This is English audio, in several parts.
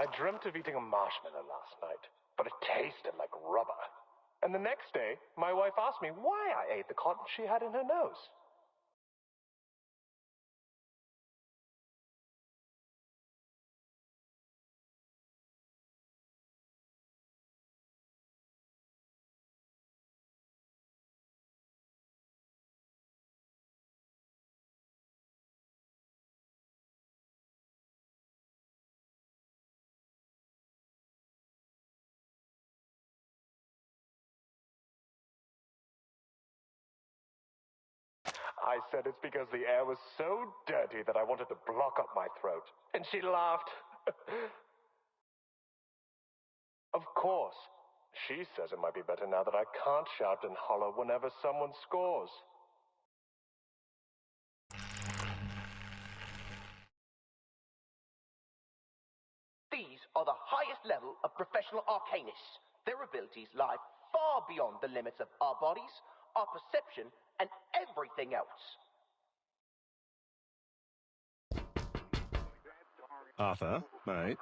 I dreamt of eating a marshmallow last night, but it tasted like rubber. And the next day, my wife asked me why I ate the cotton she had in her nose. I said it's because the air was so dirty that I wanted to block up my throat. And she laughed. Of course. She says it might be better now that I can't shout and holler whenever someone scores. These are the highest level of professional arcanists. Their abilities lie far beyond the limits of our bodies, our perception, and everything else. Arthur, mate,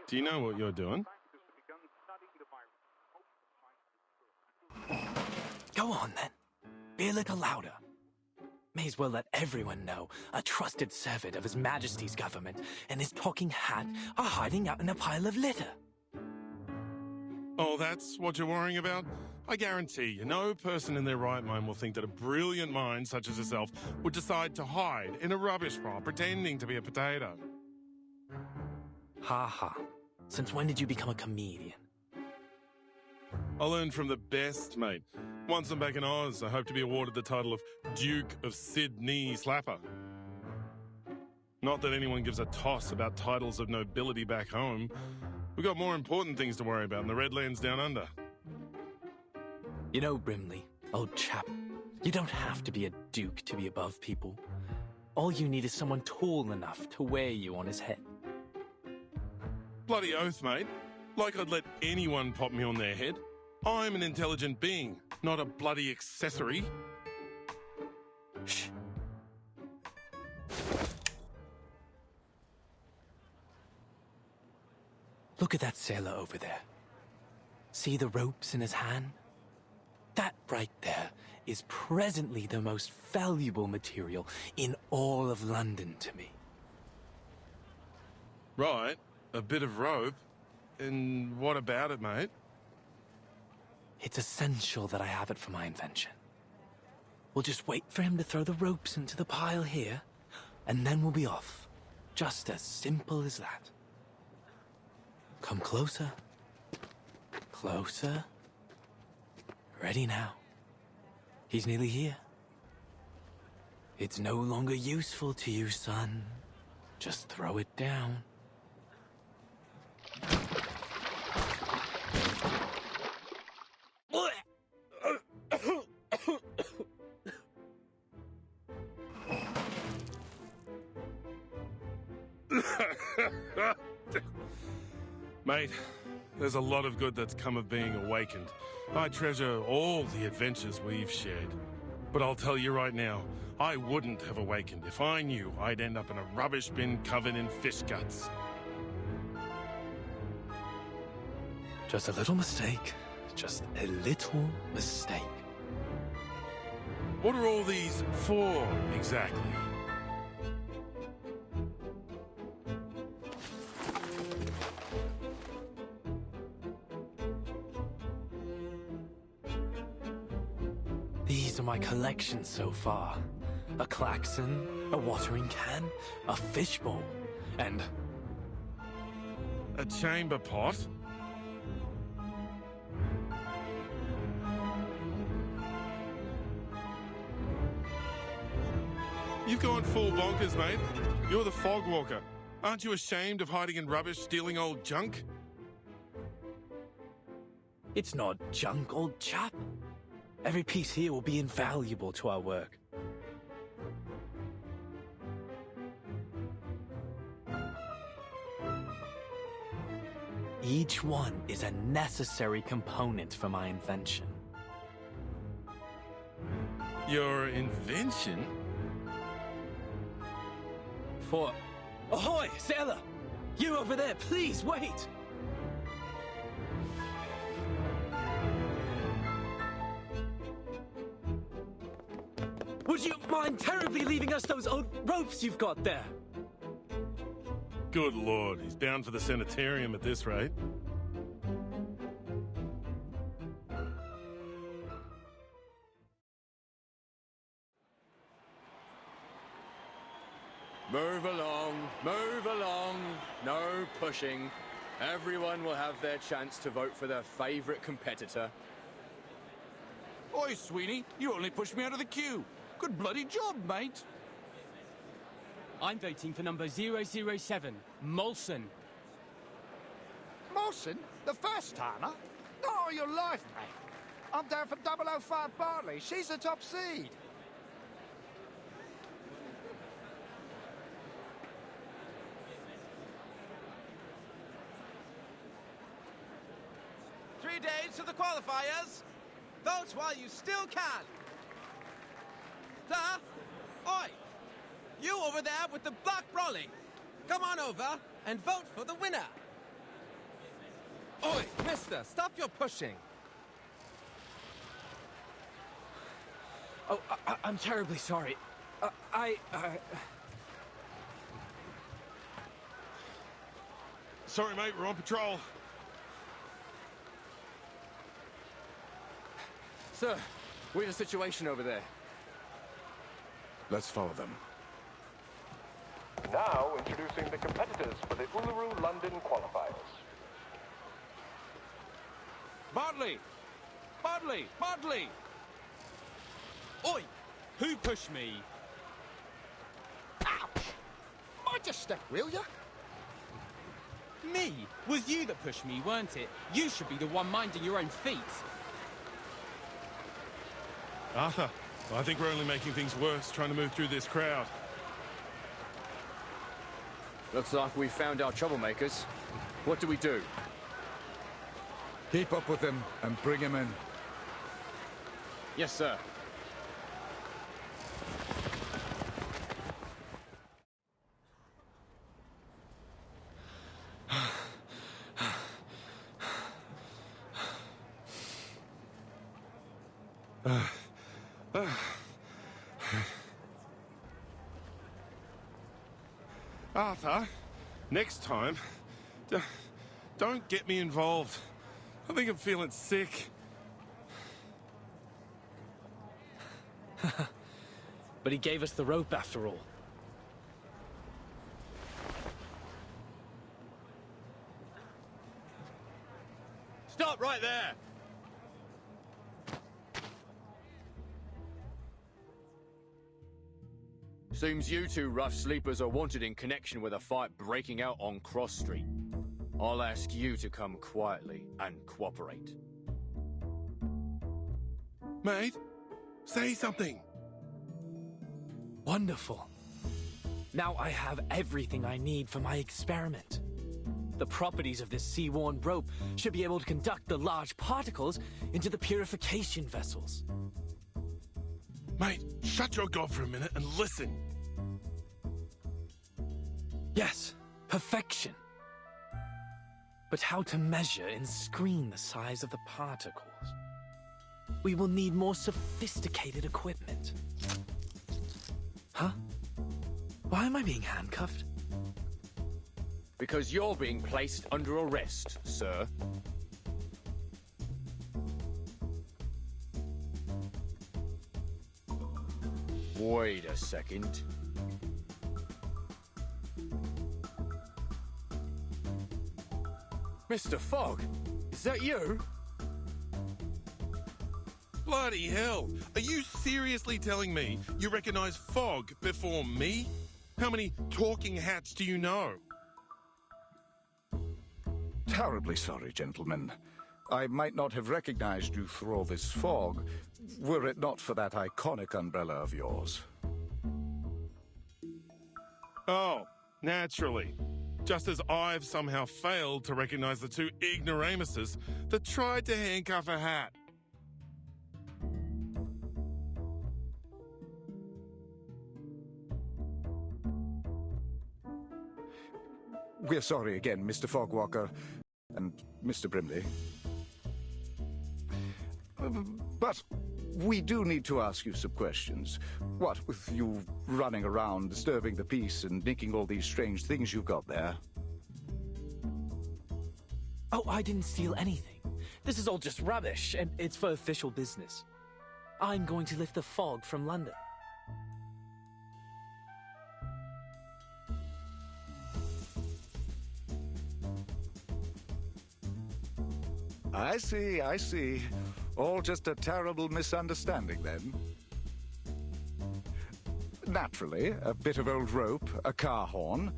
do you know what you're doing? Go on, then. Be a little louder. May as well let everyone know a trusted servant of His Majesty's government and his talking hat are hiding out in a pile of litter. Oh, that's what you're worrying about? I guarantee you, no person in their right mind will think that a brilliant mind such as yourself would decide to hide in a rubbish pile pretending to be a potato. Ha ha. Since when did you become a comedian? I learned from the best, mate. Once I'm back in Oz, I hope to be awarded the title of Duke of Sydney Slapper. Not that anyone gives a toss about titles of nobility back home. We've got more important things to worry about in the Redlands down under. You know, Brimley, old chap, you don't have to be a duke to be above people. All you need is someone tall enough to wear you on his head. Bloody oath, mate. Like I'd let anyone pop me on their head. I'm an intelligent being, not a bloody accessory. Shh. Look at that sailor over there. See the ropes in his hand? That right there is presently the most valuable material in all of London to me. Right, a bit of rope. And what about it, mate? It's essential that I have it for my invention. We'll just wait for him to throw the ropes into the pile here, and then we'll be off. Just as simple as that. Come closer. Closer. Ready now. He's nearly here. It's no longer useful to you, son. Just throw it down. Mate, there's a lot of good that's come of being awakened. I treasure all the adventures we've shared. But I'll tell you right now, I wouldn't have awakened if I knew I'd end up in a rubbish bin covered in fish guts. Just a little mistake. Just a little mistake. What are all these for, exactly? These are my collections so far. A klaxon, a watering can, a fishbowl, and... A chamber pot? You've gone full bonkers, mate. You're the fog walker. Aren't you ashamed of hiding in rubbish, stealing old junk? It's not junk, old chap. Every piece here will be invaluable to our work. Each one is a necessary component for my invention. Your invention? For... Ahoy, sailor! You over there, please, wait! Would you mind terribly leaving us those old ropes you've got there? Good lord, he's bound for the sanitarium at this rate. Move along, move along. No pushing. Everyone will have their chance to vote for their favourite competitor. Oi, Sweeney, you only pushed me out of the queue. Good bloody job, mate. I'm voting for number 007, Molson. Molson? The first timer? Oh, your life, mate. I'm down for 005 Bartley. She's the top seed. Days to the qualifiers. Vote while you still can. Sir? Oi! You over there with the black brolly. Come on over and vote for the winner. Oi, mister, stop your pushing. Oh, I'm terribly sorry. Sorry, mate, we're on patrol. Sir, we have a situation over there. Let's follow them. Now introducing the competitors for the Uluru London qualifiers. Bartley! Bartley! Bartley! Oi! Who pushed me? Ouch! Mind your step, will ya? Me? Was you that pushed me, weren't it? You should be the one minding your own feet. Arthur, I think we're only making things worse trying to move through this crowd. Looks like we found our troublemakers. What do we do? Keep up with him and bring him in. Yes, sir. Arthur, next time, don't get me involved. I think I'm feeling sick. But he gave us the rope after all. Stop right there! Seems you two rough sleepers are wanted in connection with a fight breaking out on Cross Street. I'll ask you to come quietly and cooperate. Mate, say something. Wonderful. Now I have everything I need for my experiment. The properties of this sea-worn rope should be able to conduct the large particles into the purification vessels. Mate, shut your gob for a minute and listen. Yes, perfection. But how to measure and screen the size of the particles? We will need more sophisticated equipment. Huh? Why am I being handcuffed? Because you're being placed under arrest, sir. Wait a second. Mr. Fogg, is that you? Bloody hell! Are you seriously telling me you recognize Fogg before me? How many talking hats do you know? Terribly sorry, gentlemen. I might not have recognized you through all this fog, were it not for that iconic umbrella of yours. Oh, naturally. Just as I've somehow failed to recognize the two ignoramuses that tried to handcuff a hat. We're sorry again, Mr. Fogwalker and Mr. Brimley. But we do need to ask you some questions. What with you running around, disturbing the peace, and nicking all these strange things you've got there? Oh, I didn't steal anything. This is all just rubbish, and it's for official business. I'm going to lift the fog from London. I see, I see. All just a terrible misunderstanding, then. Naturally, a bit of old rope, a car horn.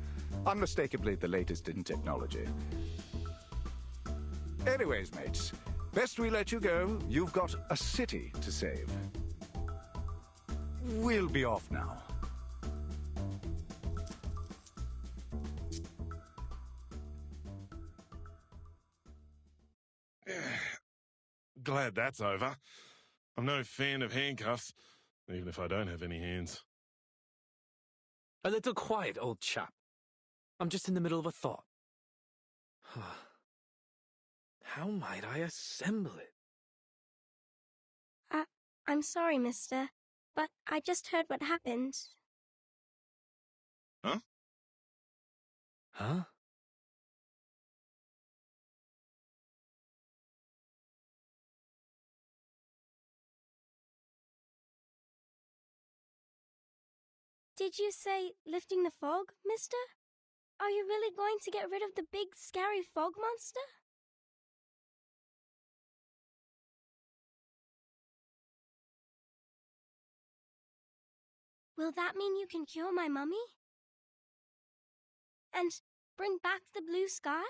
Unmistakably the latest in technology. Anyways, mates, best we let you go. You've got a city to save. We'll be off now. Glad that's over. I'm no fan of handcuffs, even if I don't have any hands. A little quiet, old chap. I'm just in the middle of a thought. How might I assemble it? I'm sorry, mister, but I just heard what happened. Huh? Huh? Did you say lifting the fog, mister? Are you really going to get rid of the big, scary fog monster? Will that mean you can cure my mummy? And bring back the blue sky?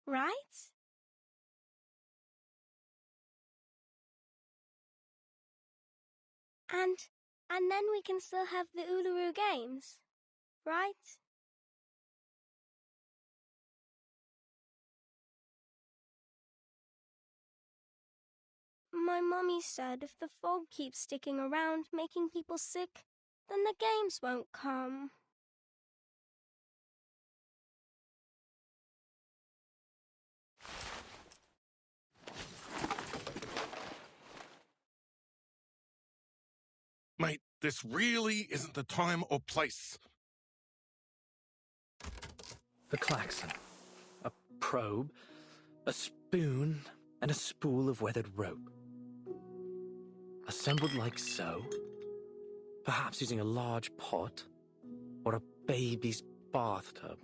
Right? And then we can still have the Uluru Games, right? My mummy said if the fog keeps sticking around, making people sick, then the games won't come. Mate, this really isn't the time or place. The klaxon, a probe, a spoon, and a spool of weathered rope. Assembled like so, perhaps using a large pot or a baby's bathtub.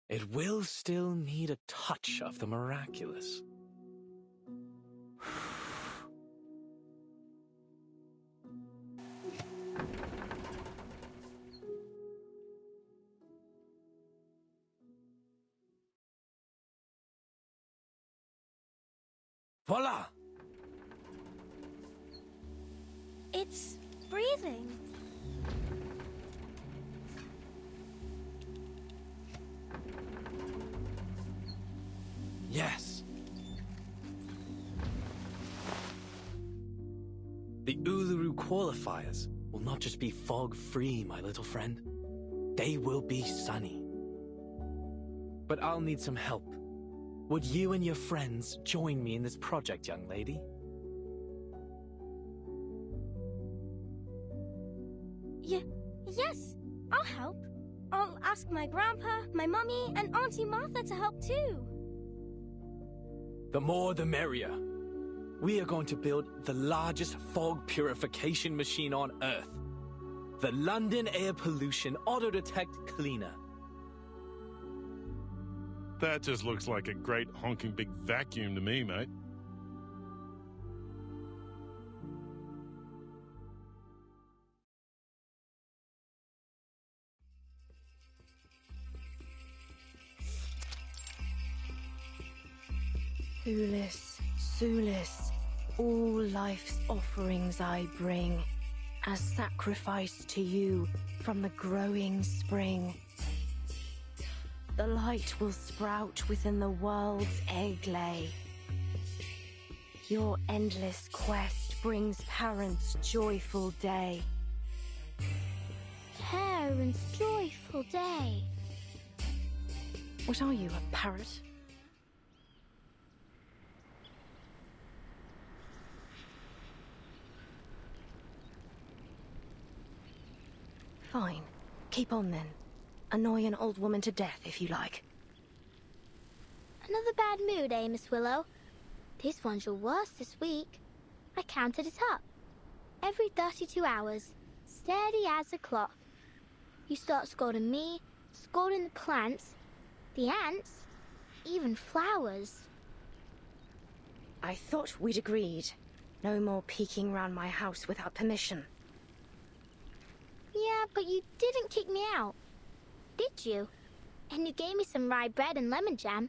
It will still need a touch of the miraculous. Voila! It's breathing. Yes. The Uluru qualifiers will not just be fog-free, my little friend. They will be sunny. But I'll need some help. Would you and your friends join me in this project, young lady? Yes, I'll help. I'll ask my grandpa, my mummy, and Auntie Martha to help too. The more the merrier. We are going to build the largest fog purification machine on Earth. The London Air Pollution Auto-Detect Cleaner. That just looks like a great honking big vacuum to me, mate. Sulis, Sulis, all life's offerings I bring, as sacrifice to you from the growing spring. the light will sprout within the world's egg lay. Your endless quest brings parents' joyful day. Parents' joyful day. What are you, a parrot? Fine. Keep on then. Annoy an old woman to death if you like. Another bad mood, eh, Miss Willow? This one's your worst this week. I counted it up. Every 32 hours, steady as a clock. You start scolding me, scolding the plants, the ants, even flowers. I thought we'd agreed. No more peeking round my house without permission. Yeah, but you didn't kick me out, did you? And you gave me some rye bread and lemon jam.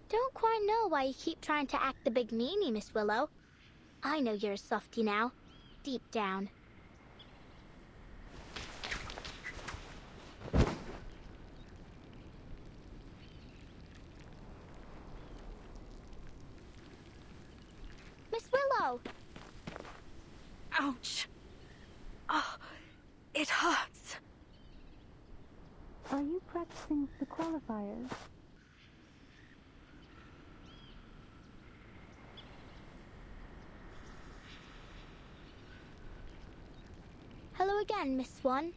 Don't quite know why you keep trying to act the big meanie, Miss Willow. I know you're a softie now, deep down. Miss Willow! Ouch! Oh, it hurts. Are you practicing the qualifiers? Hello again, Miss Swan.